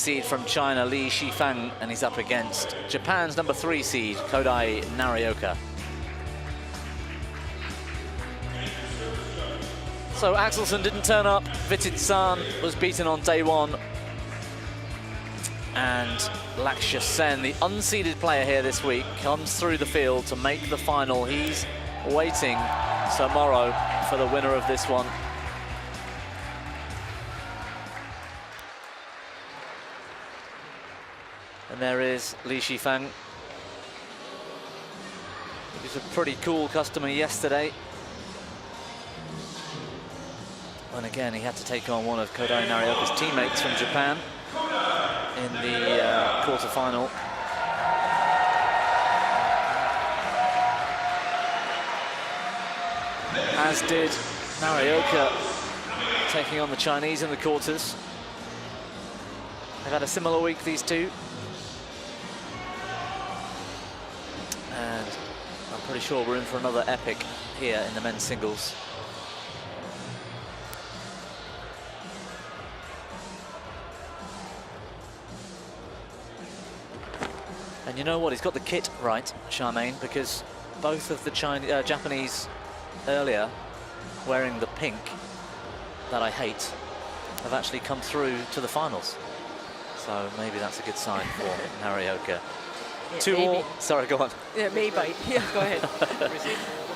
seed from China, Shi Feng, and he's up against Japan's number 3 seed, Kodai Naraoka. So Axelsen didn't turn up, Vitid-san was beaten on day 1. And Lakshya Sen, the unseeded player here this week, comes through the field to make the final. He's waiting tomorrow for the winner of this one. And there is Shi Feng. He was a pretty cool customer yesterday. And again, he had to take on one of Kodai Naraoka's teammates from Japan in the quarter-final. As did Naraoka, taking on the Chinese in the quarters. They've had a similar week, these two. And I'm pretty sure we're in for another epic here in the men's singles. And you know what, he's got the kit right, Charmaine, because both of the Japanese earlier wearing the pink that I hate have actually come through to the finals. So maybe that's a good sign for Naraoka. Yeah, 2-all, sorry, go on. Yeah, maybe. Yeah, go ahead.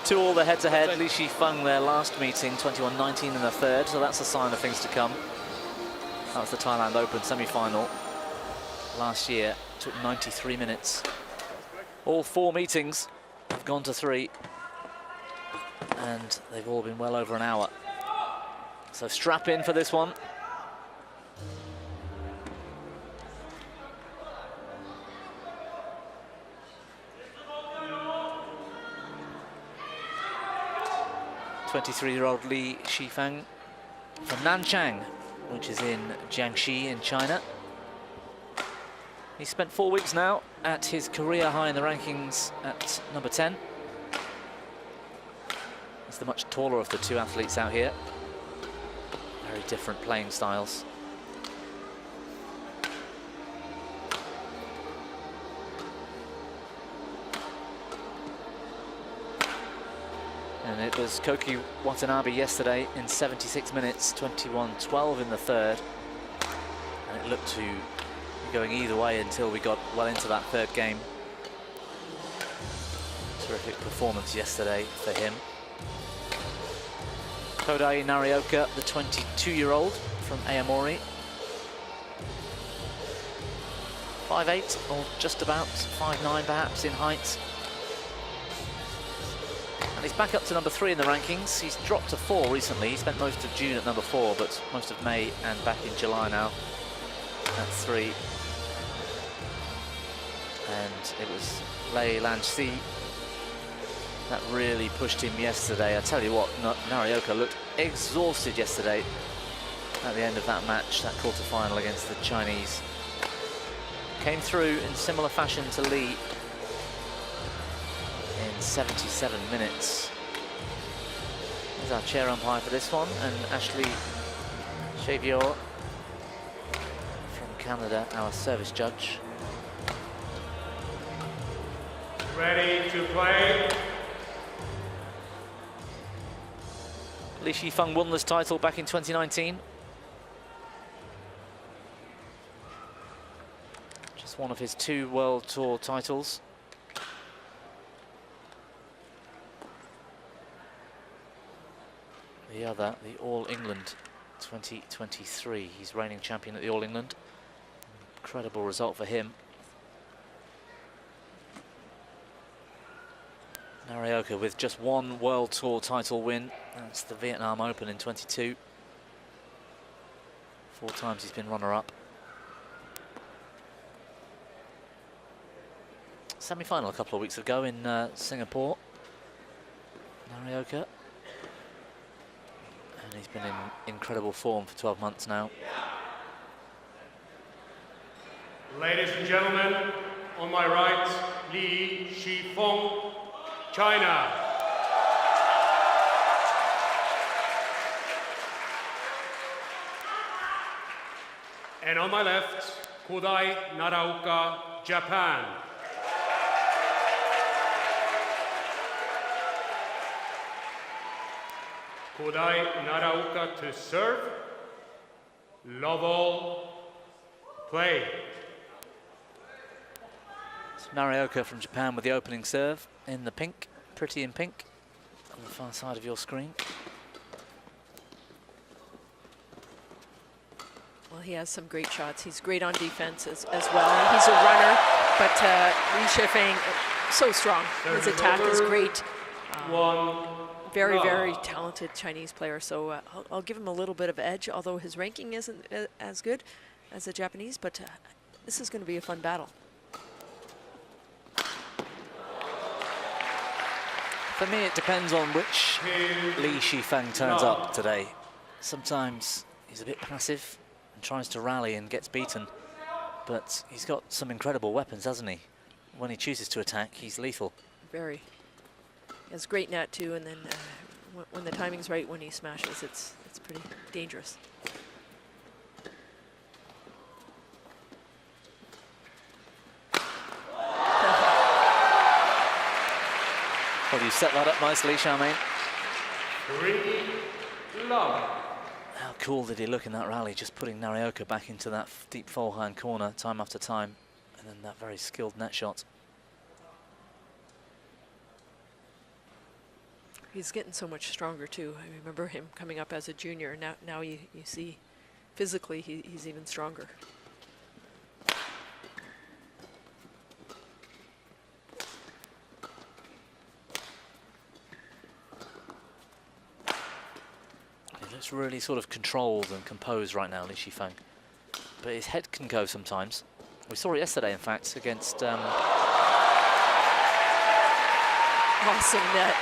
2-all the head-to-head. Shi Feng, their last meeting, 21-19 in the third, so that's a sign of things to come. That was the Thailand Open semi-final last year. Took 93 minutes. All 4 meetings have gone to 3, and they've all been well over an hour. So strap in for this one. (23-year-old Shi Feng from Nanchang, which is in Jiangxi in China. He's spent 4 weeks now at his career high in the rankings at number 10. He's the much taller of the 2 athletes out here. Very different playing styles. And it was Koki Watanabe yesterday in 76 minutes, 21-12 in the third. And it looked to going either way until we got well into that third game. Terrific performance yesterday for him. Kodai Naraoka, the 22-year-old from Aomori. 5'8", or just about 5'9" perhaps in height. And he's back up to number 3 in the rankings. He's dropped to 4 recently. He spent most of June at number 4, but most of May and back in July now at 3. And it was Lei Lanxi that really pushed him yesterday. I tell you what, Naraoka looked exhausted yesterday at the end of that match, that quarter-final against the Chinese. Came through in similar fashion to Li in 77 minutes. There's our chair umpire for this one, and Ashley Xavier from Canada, our service judge. Ready to play. Shi Feng won this title back in 2019. Just one of his 2 World Tour titles. The other, the All England 2023. He's reigning champion at the All England. Incredible result for him. Naraoka with just 1 World Tour title win. That's the Vietnam Open in 22. 4 times he's been runner-up. Semi-final a couple of weeks ago in Singapore. Naraoka. And he's been in incredible form for 12 months now. Ladies and gentlemen, on my right, Shi Feng, China. And on my left, Kodai Naraoka, Japan. Kodai Naraoka to serve. Love all. Play. It's Naraoka from Japan with the opening serve in the pink, pretty in pink, on the far side of your screen. Well, he has some great shots. He's great on defense as well. He's a runner, but Shi Feng, so strong. His attack is great. Very talented Chinese player. So I'll give him a little bit of edge, although his ranking isn't as good as the Japanese. But this is going to be a fun battle. For me, it depends on which Shi Feng turns up today. Sometimes he's a bit passive and tries to rally and gets beaten, but he's got some incredible weapons, hasn't he? When he chooses to attack, he's lethal. Very. He has great net too, and then when the timing's right, when he smashes, it's pretty dangerous. Well, you set that up nicely, Charmaine. 3-love. How cool did he look in that rally, just putting Naraoka back into that deep forehand corner time after time, and then that very skilled net shot. He's getting so much stronger too. I remember him coming up as a junior. Now you see physically he's even stronger. He looks really sort of controlled and composed right now, Shi Feng. But his head can go sometimes. We saw it yesterday, in fact, against... Awesome net.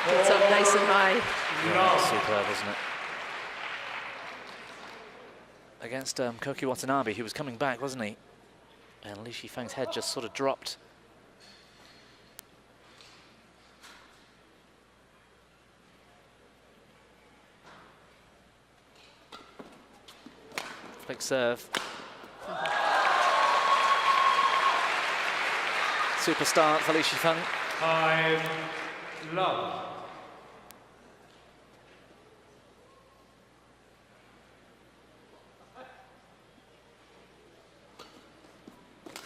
It's up nice and high. Yeah, superb, isn't it? Against Koki Watanabe, he was coming back, wasn't he? And Shi Feng's head just sort of dropped. Flick serve. Super start for Shi Feng. 5-love.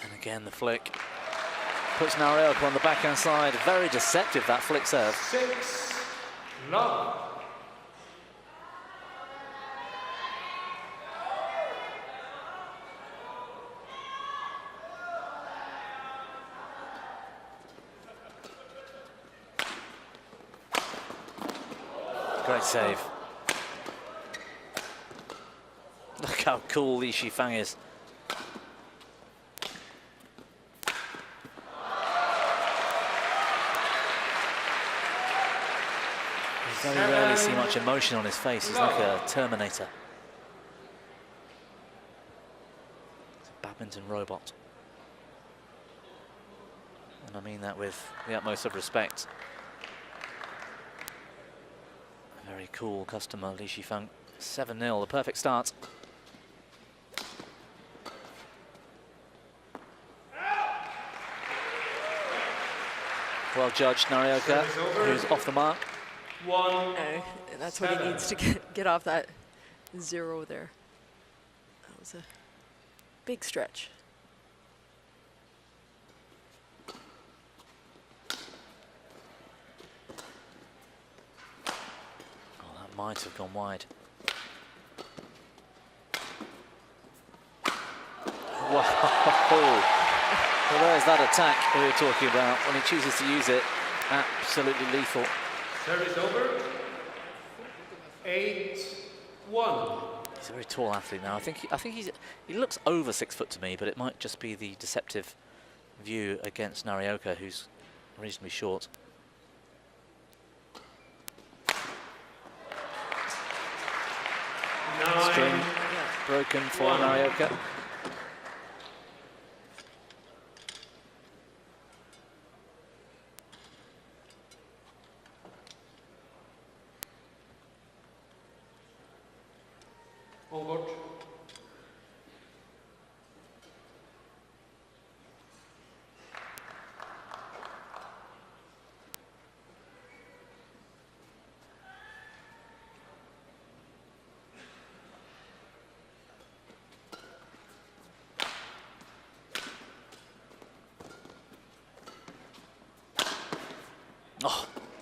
And again, the flick puts Naraoka on the backhand side. Very deceptive, that flick serve. 6-love. Great save. Look how cool Shi Feng is. You very rarely see much emotion on his face. He's like a Terminator. He's a badminton robot. And I mean that with the utmost of respect. A very cool customer, Shi Feng. 7-0, the perfect start. Well judged, Naraoka, who's off the mark. No, that's what he needs to get off that 0 there. That was a big stretch. Oh, that might have gone wide. Wow! Well, there's that attack we were talking about. When he chooses to use it, absolutely lethal. Service over. 8-1. He's a very tall athlete now. I think he looks over 6 foot to me, but it might just be the deceptive view against Naraoka, who's reasonably short. String broken for Naraoka.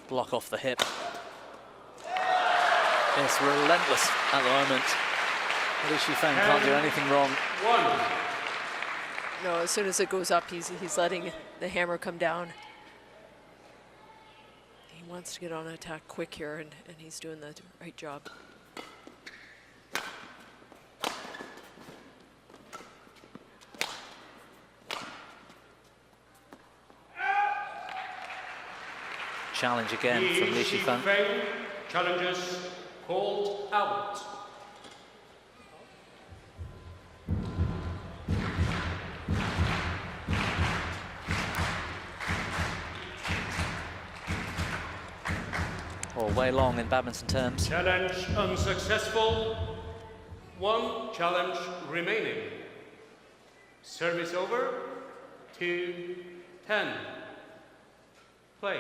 block off the hip. It's relentless at the moment. Shi Feng can't do anything wrong. 1. No, as soon as it goes up, he's letting the hammer come down. He wants to get on attack quick here, and he's doing the right job. Challenge again from Shi Feng. Challenges called out. Or way long in badminton terms. Challenge unsuccessful. 1 challenge remaining. Service over. 2-10. Play.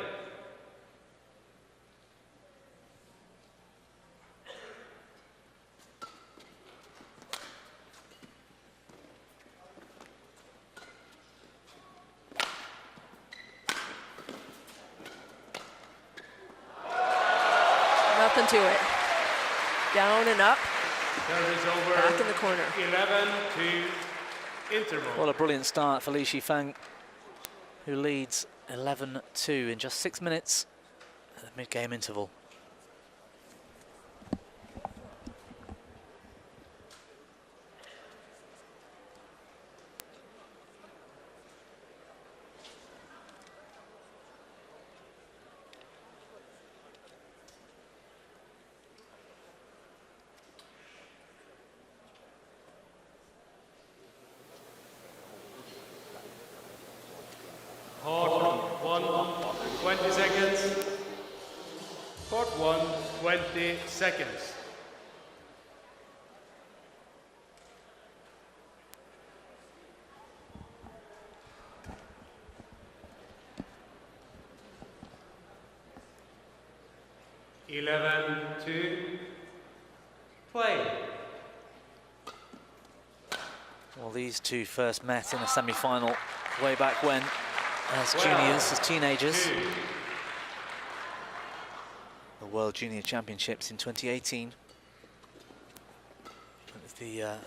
Nothing to it. Down and up. Service over. Back in the corner. 11-2 interval. What a brilliant start for Shi Feng, who leads 11-2 in just 6 minutes at the mid-game interval. Court 1, 20 seconds. Court 1, 20 seconds. (11-2) play. Well, these two first met in a semi-final way back when, as juniors, as teenagers. The World Junior Championships in 2018. The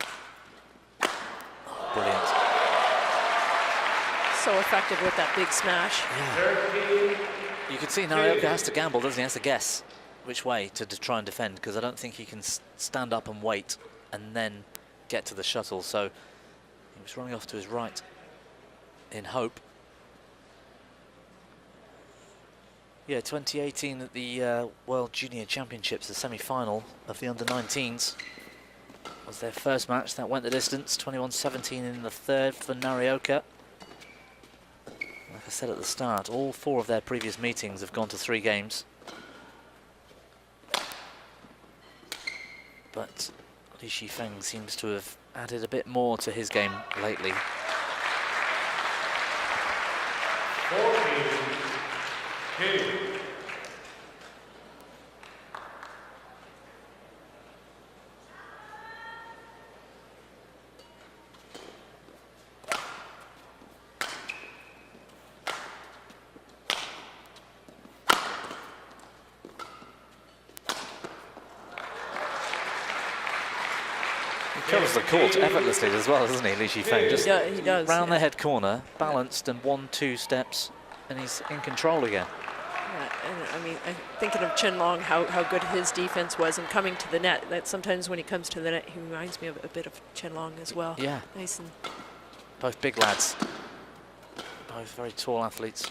brilliant. So effective with that big smash. Yeah. You can see Naraoka has to gamble, doesn't he? He has to guess which way to try and defend, because I don't think he can stand up and wait and then get to the shuttle. So he was running off to his right in hope. Yeah, 2018 at the World Junior Championships, the semi-final of the under-19s, was their first match. That went the distance, 21-17 in the third for Naraoka. Like I said at the start, all 4 of their previous meetings have gone to 3 games. But Shi Feng seems to have added a bit more to his game lately. 14-2. Covers the court effortlessly as well, doesn't he, Shi Feng? Just Yeah, he does. round the head corner, balanced and 1-2 steps, and he's in control again. Yeah, and I mean, I'm thinking of Chen Long, how good his defense was and coming to the net. That sometimes when he comes to the net, he reminds me of a bit of Chen Long as well. Yeah. Nice and Both big lads. Both very tall athletes.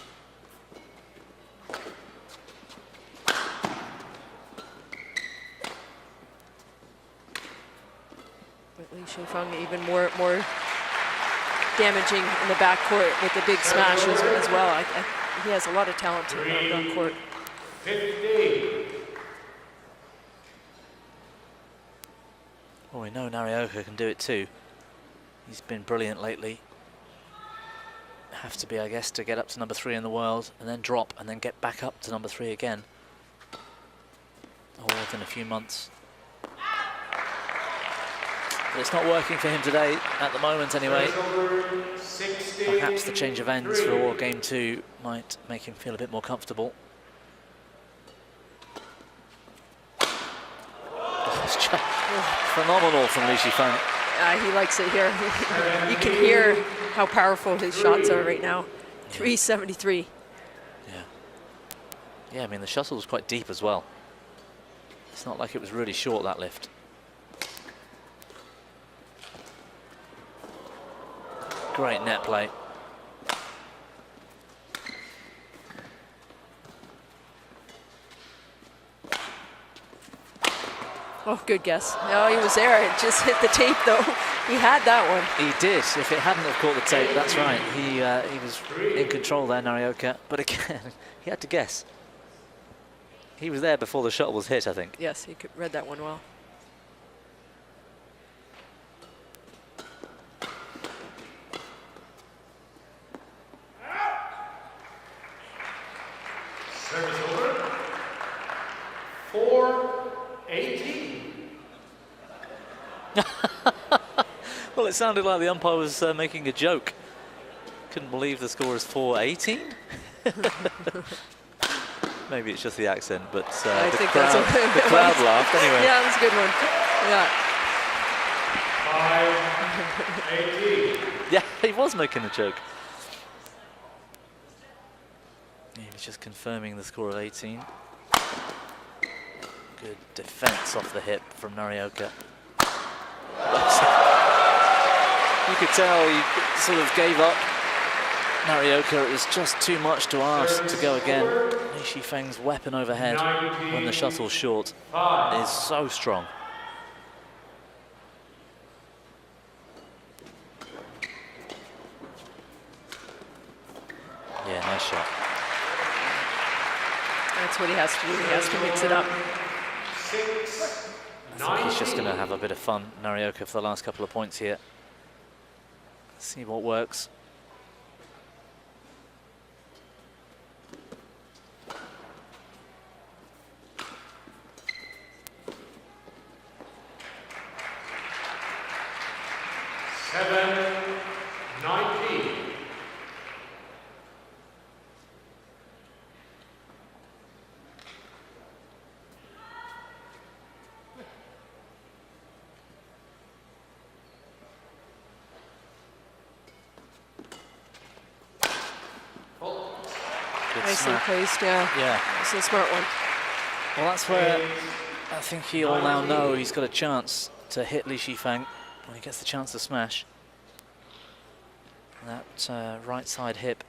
Shi Feng even more damaging in the backcourt with the big smashes as well. He has a lot of talent on court. 15. Well, we know Naraoka can do it too. He's been brilliant lately. Have to be, I guess, to get up to number 3 in the world and then drop and then get back up to number 3 again. All within a few months. But it's not working for him today, at the moment anyway. Perhaps the change of ends for game 2 might make him feel a bit more comfortable. Phenomenal from Shi Feng. He likes it here. You can hear how powerful his shots are right now. 373. Yeah, I mean, the shuttle was quite deep as well. It's not like it was really short, that lift. Great net play. Oh, good guess. No, he was there. It just hit the tape, though. He had that one. He did. If it hadn't have caught the tape, that's right. He was in control there, Naraoka. But again, he had to guess. He was there before the shot was hit, I think. Yes, he read that one well. Service over. 4-18. Well, it sounded like the umpire was making a joke. Couldn't believe the score is 4-18. Maybe it's just the accent, but I think crowd, the crowd laughed anyway. Yeah, that was a good one. Yeah. 5-18. Yeah, he was making a joke. He was just confirming the score of 18. Good defense off the hip from Naraoka. You could tell he sort of gave up. Naraoka, it was just too much to ask to go again. Shi Feng's weapon overhead when the shuttle's short is so strong. Yeah, nice shot. That's what he has to do. He has to mix it up. I think he's just going to have a bit of fun, Naraoka, for the last couple of points here. See what works. Nicely placed, yeah. It's a smart one. Well, that's where I think he'll now know he's got a chance to hit Shi Feng when he gets the chance to smash. That right side hip.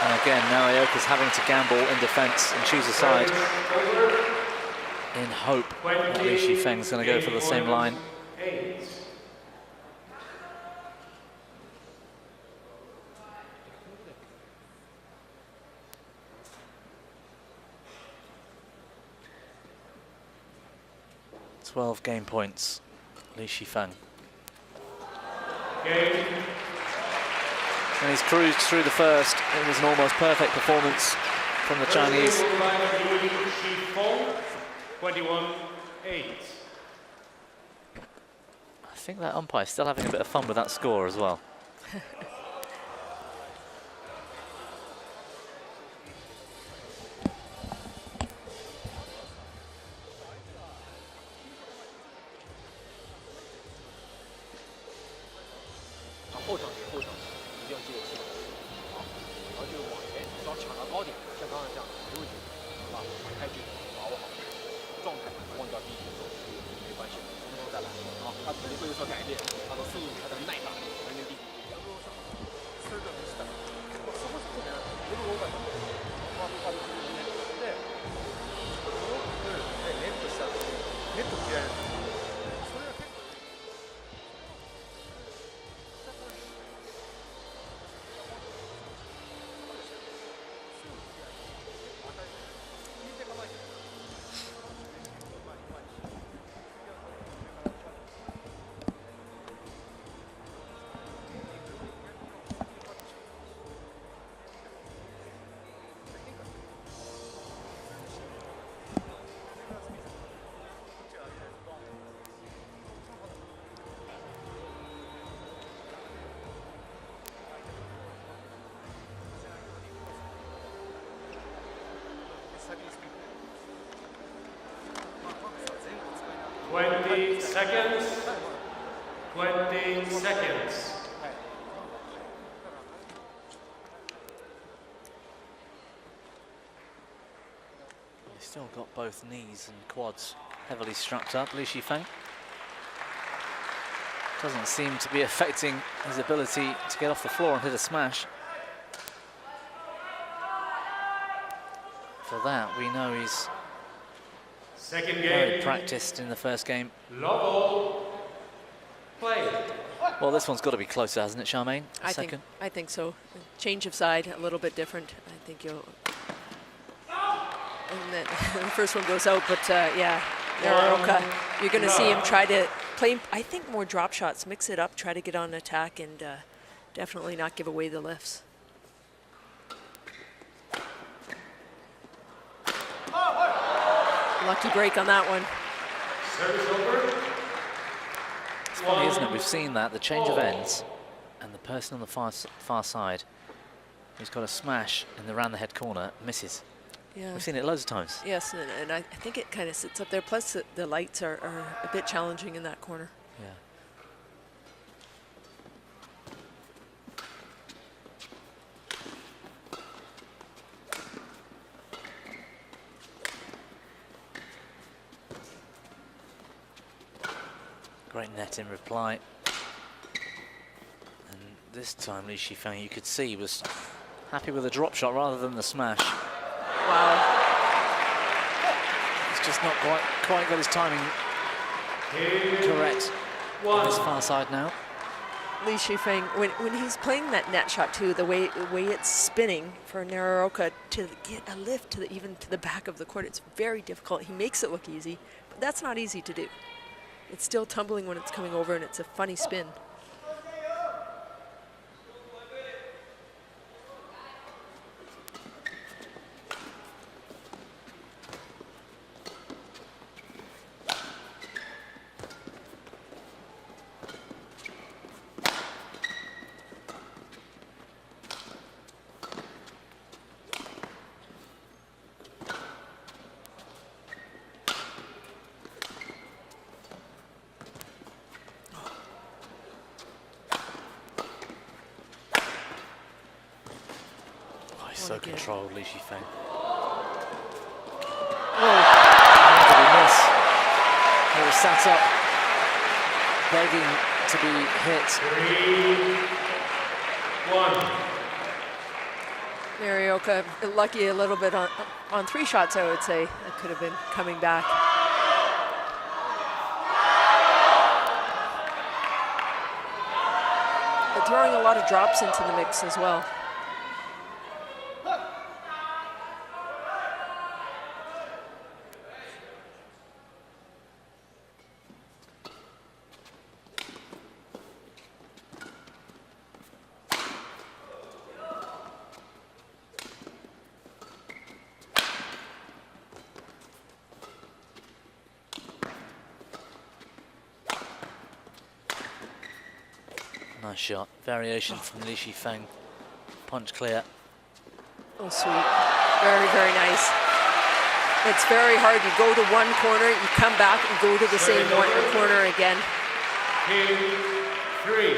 And again, Naraoka's having to gamble in defense and choose a side in hope that Shi Feng's going to go for the same line. Game points, Shi Feng. And he's cruised through the first. It was an almost perfect performance from the Chinese. 21-8. I think that umpire's still having a bit of fun with that score as well. 20 seconds. 20 seconds. He's still got both knees and quads heavily strapped up, Shi Feng. Doesn't seem to be affecting his ability to get off the floor and hit a smash. For that, we know he's Second very game. practiced in the first game. Level. Play. Well, this one's got to be closer, hasn't it, Charmaine? I think so. Change of side, a little bit different. I think you'll. And then the first one goes out, but yeah, Naraoka, you're going to see him try to play, I think, more drop shots, mix it up, try to get on attack, and definitely not give away the lifts. Lucky break on that one. Service over. It's funny, isn't it? We've seen that, the change of ends, and the person on the far side who's got a smash in the round the head corner misses. Yeah. We've seen it loads of times. Yes, and I think it kind of sits up there. Plus, the lights are a bit challenging in that corner. Yeah. Great net in reply. And this time, Shi Feng, you could see, was happy with the drop shot rather than the smash. Wow. He's just not quite got his timing correct on his far side now. Shi Feng, when he's playing that net shot too, the way it's spinning for Naraoka to get a lift even to the back of the court, it's very difficult. He makes it look easy, but that's not easy to do. It's still tumbling when it's coming over, and it's a funny spin. So controlled, Shi Feng. Oh. How did he miss? He was sat up, begging to be hit. 3-1. Naraoka lucky a little bit on 3 shots, I would say. That could have been coming back. But throwing a lot of drops into the mix as well. Nice shot. Variation from Shi Feng. Punch clear. Oh, sweet. Very, very nice. It's very hard. You go to one corner, you come back and go to the same corner again. 2-3.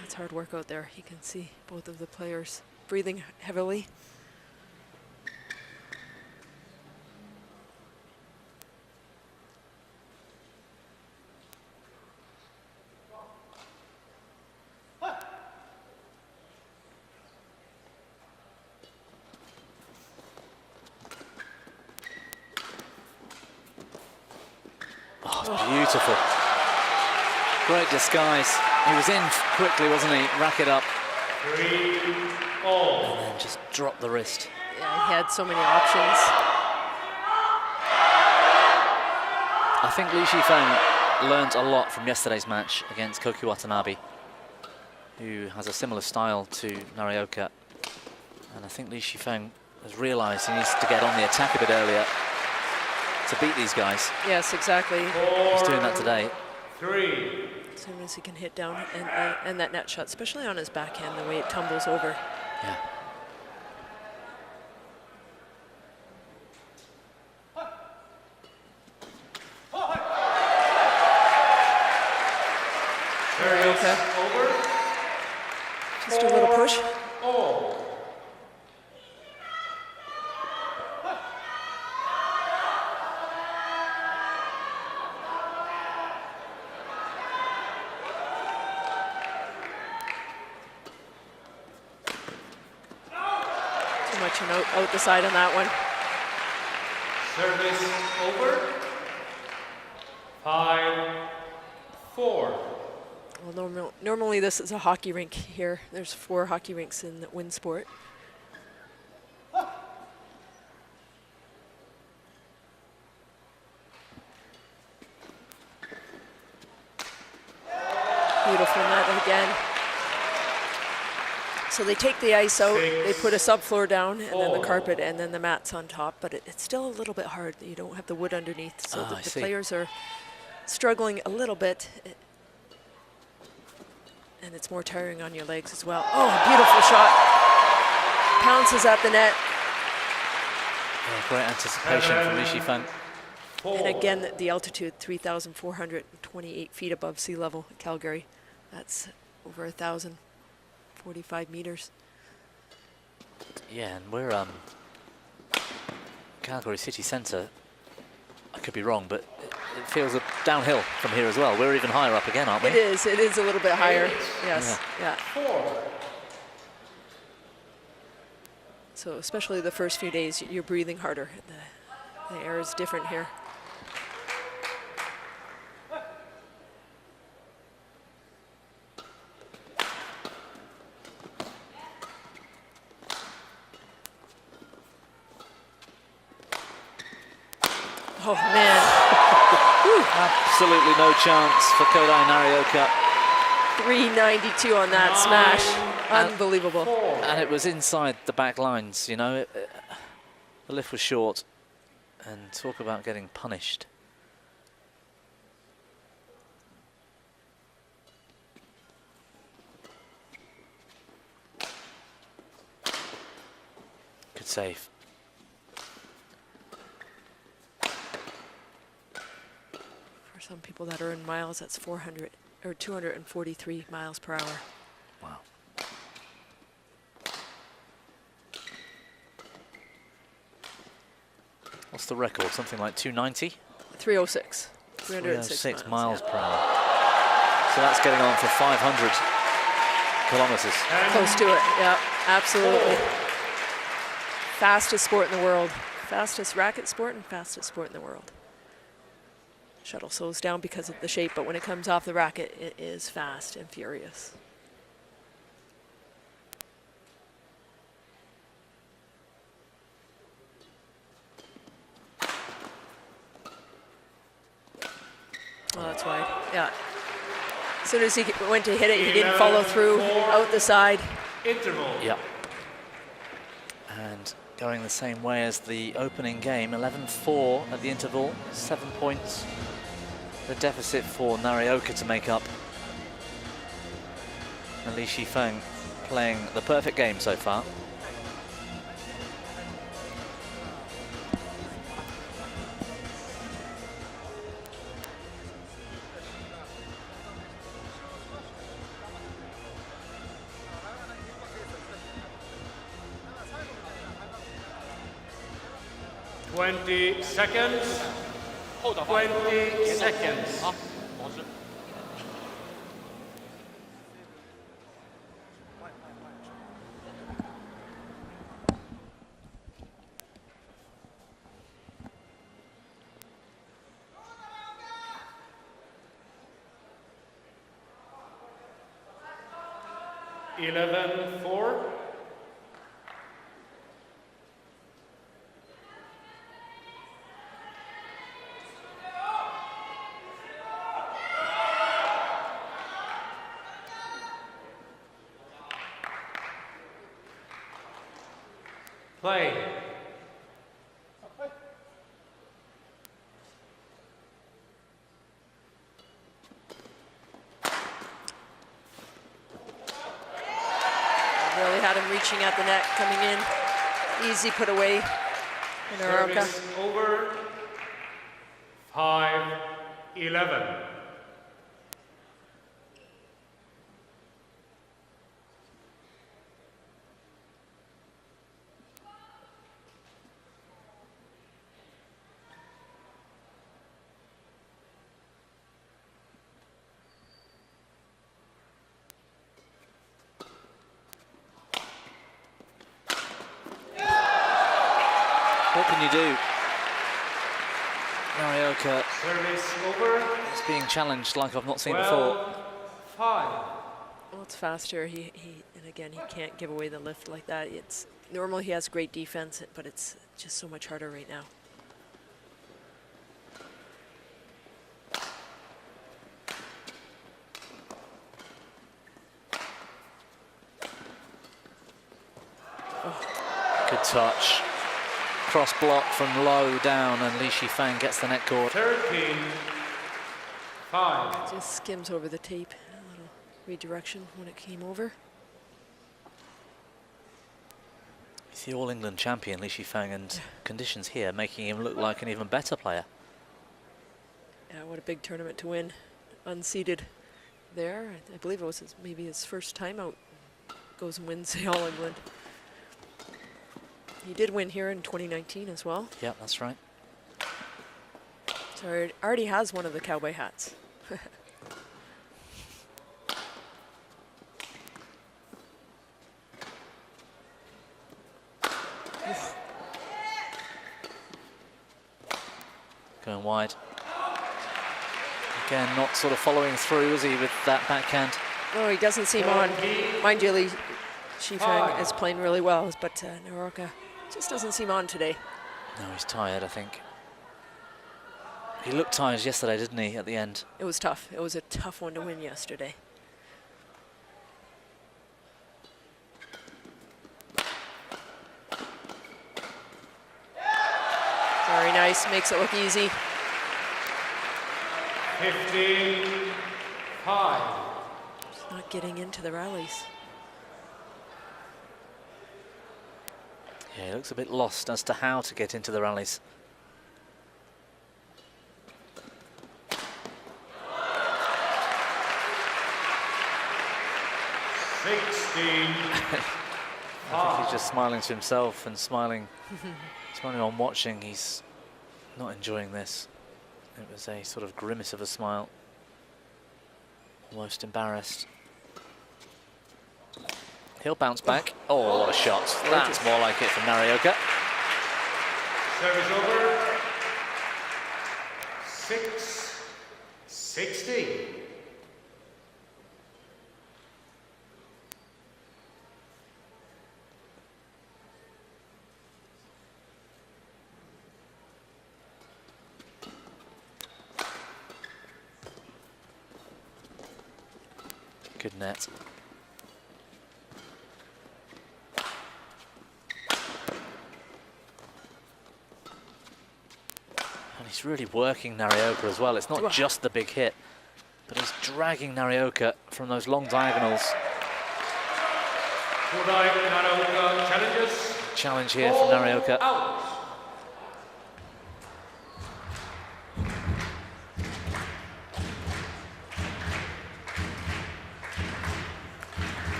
That's hard work out there. You can see both of the players breathing heavily. Beautiful. Great disguise. He was in quickly, wasn't he? Rack it up. 3-all. And then just drop the wrist. Yeah, he had so many options. I think Shi Feng learned a lot from yesterday's match against Koki Watanabe, who has a similar style to Naraoka. And I think Shi Feng has realised he needs to get on the attack a bit earlier to beat these guys. Yes, exactly. He's doing that today. 3. As soon as he can hit down and that net shot, especially on his backhand, the way it tumbles over. Yeah. Okay. Over. Just a little push. All. Too much and out the side on that one. Service over. 5-4. Well, normally this is a hockey rink here. There's 4 hockey rinks in the wind sport. Beautiful net again. So they take the ice out, they put a subfloor down, and then the carpet, and then the mats on top. But it's still a little bit hard. You don't have the wood underneath, so the players are struggling a little bit. And it's more tiring on your legs as well. Oh, beautiful shot. Pounces at the net. Yeah, great anticipation from Shi Feng. And again, the altitude, 3,428 feet above sea level at Calgary. That's over 1,045 meters. Yeah, and we're Calgary city centre. I could be wrong, but it feels a downhill from here as well. We're even higher up again, aren't we? It is a little bit higher. Yes, yeah. 4. So especially the first few days, you're breathing harder. The air is different here. Oh, man. Absolutely no chance for Kodai Naraoka. 392 on that smash. Unbelievable. And it was inside the back lines, you know. The lift was short. And talk about getting punished. Good save. For some people that are in miles, that's 400 or 243 miles per hour. Wow. What's the record? Something like 290? 306. 306 306 miles per hour. So that's getting on for 500 kilometers. Close to it, yeah, absolutely. Fastest sport in the world. Fastest racket sport and fastest sport in the world. Shuttle slows down because of the shape, but when it comes off the racket, it is fast and furious. Oh, that's wide, yeah. As soon as he went to hit it, he didn't follow through, out the side. Interval. Yeah. And going the same way as the opening game, 11-4 at the interval, 7 points. The deficit for Naraoka to make up. And Shi Feng playing the perfect game so far. Twenty seconds. 20 seconds. 11-4. Play. Really had him reaching at the net, coming in. Easy put away. Naraoka. Service over. 5-11. What can you do? Naraoka Service over. is being challenged like I've not seen before. 12-5. Well, it's faster. And again, he can't give away the lift like that. It's normally he has great defense, but it's just so much harder right now. Good touch. Cross block from low down, and Shi Feng gets the net cord. 13-5. Just skims over the tape. A little redirection when it came over. He's the All England champion, Shi Feng, and conditions here making him look like an even better player. Yeah, what a big tournament to win. Unseeded there. I believe it was maybe his first time out. Goes and wins the All England. He did win here in 2019 as well. Yeah, that's right. So he already has one of the cowboy hats. Going wide. Again, not sort of following through, is he, with that backhand? No, he doesn't seem on. Mind you, Shi Feng is playing really well, but Naraoka just doesn't seem on today. No, he's tired, I think. He looked tired yesterday, didn't he, at the end? It was tough. It was a tough one to win yesterday. Very nice, makes it look easy. 15-5. Just not getting into the rallies. Yeah, he looks a bit lost as to how to get into the rallies. I think he's just smiling to himself and smiling on watching. He's not enjoying this. It was a sort of grimace of a smile. Almost embarrassed. He'll bounce back. Oh, what a shot. That's more like it from Naraoka. Service over. 6-16. Good net. And he's really working Naraoka as well. It's not just the big hit, but he's dragging Naraoka from those long diagonals. Kodai Naraoka challenges. Challenge here from Naraoka. Out.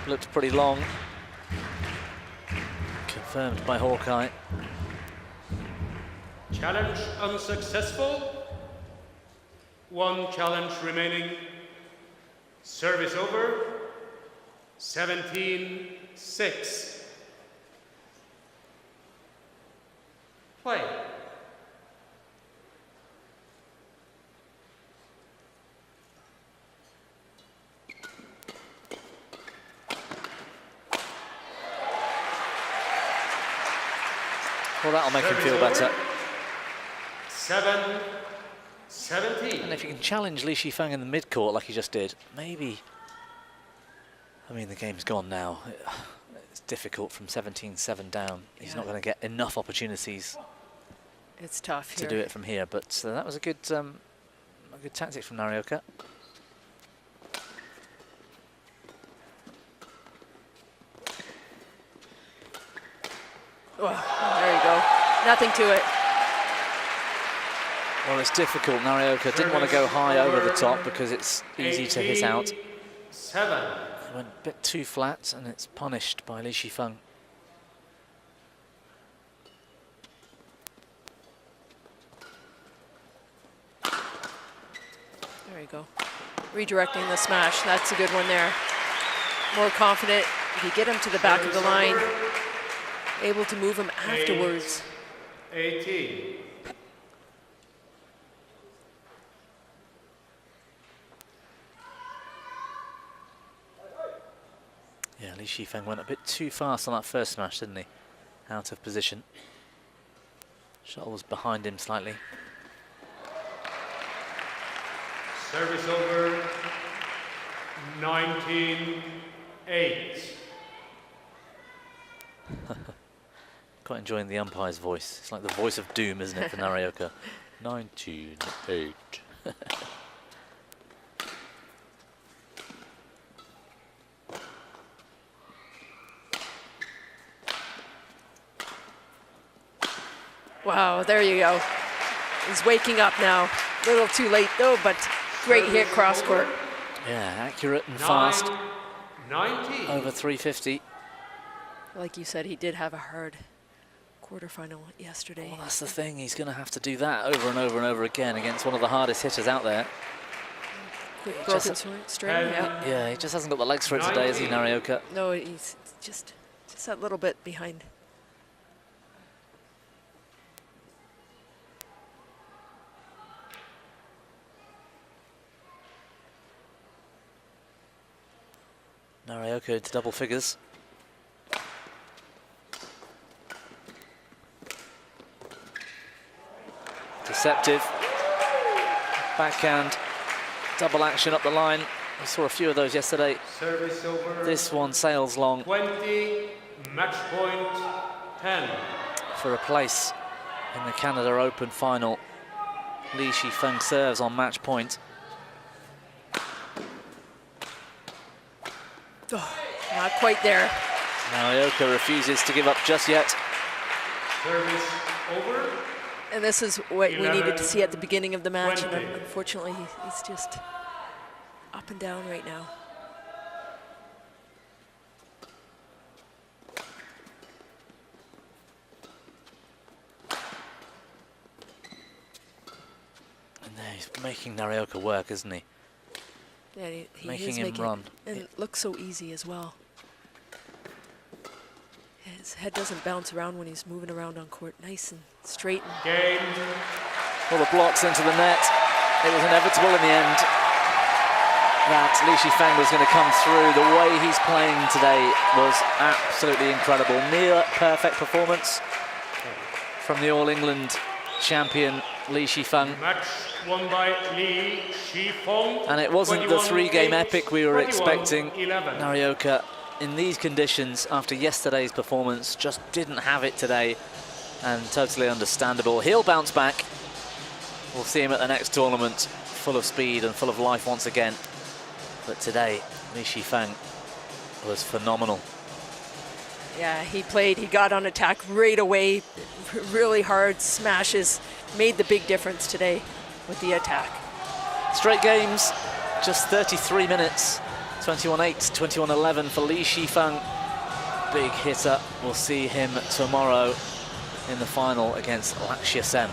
Looked pretty long. Confirmed by Hawkeye. Challenge unsuccessful. One challenge remaining. Service over. 17-6. Play. Well, that'll make him feel better. 7-17. And if you can challenge Shi Feng in the mid-court like he just did, maybe... I mean, the game's gone now. It's difficult from 17-7 down. He's not going to get enough opportunities. It's tough to do it from here, but that was a good tactic from Naraoka. Oh, there you go. Nothing to it. Well, it's difficult. Naraoka didn't want to go high over the top because it's easy to hit out. 7. He went a bit too flat, and it's punished by Shi Feng. There you go. Redirecting the smash. That's a good one there. More confident. If you get him to the back of the line, able to move him afterwards. 18. Yeah, Shi Feng went a bit too fast on that first smash, didn't he? Out of position. Shuttle was behind him slightly. Service over. 19-8. Quite enjoying the umpire's voice. It's like the voice of doom, isn't it, for Naraoka? 19-8. Wow, there you go. He's waking up now. A little too late though, but great hit cross court. Yeah, accurate and fast. 19. Over 350. Like you said, he did have a hard quarterfinal yesterday. Well, that's the thing. He's going to have to do that over and over and over again against one of the hardest hitters out there. Quick broken string, yeah. Yeah, he just hasn't got the legs for it today, is he, Naraoka? No, he's just that little bit behind. Naraoka into double figures. Deceptive. Backhand. Double action up the line. We saw a few of those yesterday. Service over. This one sails long. 20. Match point 10. For a place in the Canada Open final. Shi Feng serves on match point. Oh, not quite there. Naraoka refuses to give up just yet. Service over. And this is what 11, we needed to see at the beginning of the match. 20. And unfortunately, he's just up and down right now. And there he's making Naraoka work, isn't he? Yeah, he Making is him making run. And it looks so easy as well. His head doesn't bounce around when he's moving around on court. Nice and straight. And Game. All the blocks into the net. It was inevitable in the end that Shi Feng was going to come through. The way he's playing today was absolutely incredible. Near perfect performance from the All England champion Shi Feng. Match won by Shi Feng. And it wasn't the 3-game epic we were 21, expecting. 11. Naraoka, in these conditions, after yesterday's performance, just didn't have it today. And totally understandable. He'll bounce back. We'll see him at the next tournament, full of speed and full of life once again. But today, Shi Feng was phenomenal. yeah, he got on attack right away. Really hard smashes. Made the big difference today with the attack. Straight games, just 33 minutes. 21-8, 21-11 for Shi Feng. Big hitter. We'll see him tomorrow in the final against Lakshya Sen.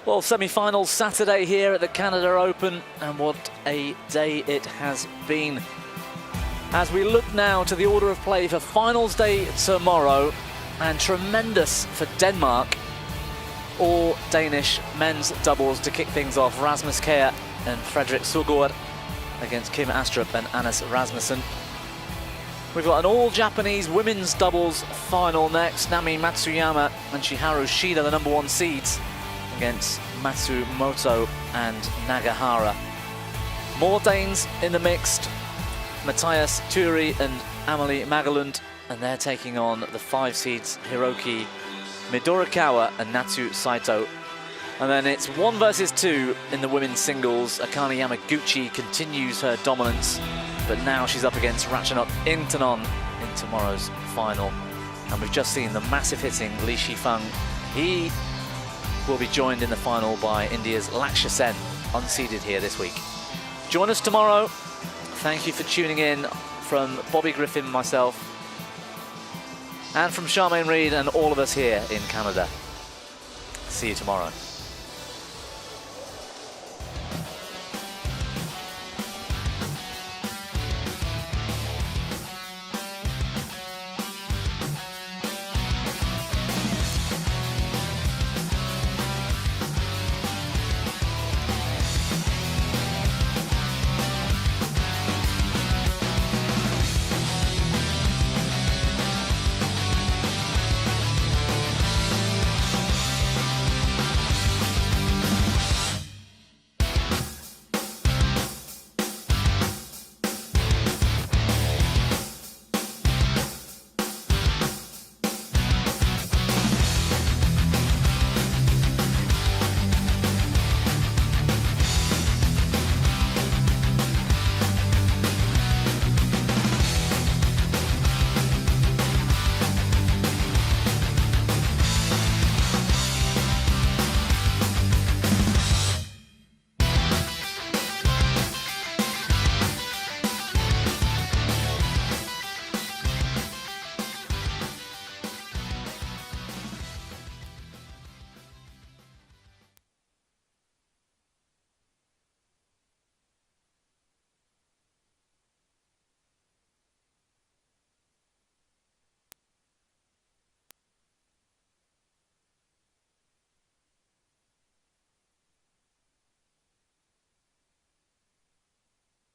Well, semi-finals Saturday here at the Canada Open, and what a day it has been. As we look now to the order of play for finals day tomorrow, and tremendous for Denmark, all Danish men's doubles to kick things off. Rasmus Kjær and Fredrik Søgaard against Kim Astrup and Anders Rasmussen. We've got an all-Japanese women's doubles final next. Nami Matsuyama and Shiharu Shida, the #1 seeds, against Matsumoto and Nagahara. More Danes in the mixed. Matthias Turi and Amalie Magalund, and they're taking on the 5 seeds Hiroki Midorikawa and Natsu Saito. And then it's 1 versus 2 in the women's singles. Akane Yamaguchi continues her dominance, but now she's up against Ratchanok Intanon in tomorrow's final. And we've just seen the massive hitting Shi Feng. He will be joined in the final by India's Lakshya Sen, unseeded here this week. Join us tomorrow. Thank you for tuning in. From Bobby Griffin, myself, and from Charmaine Reid and all of us here in Canada. See you tomorrow.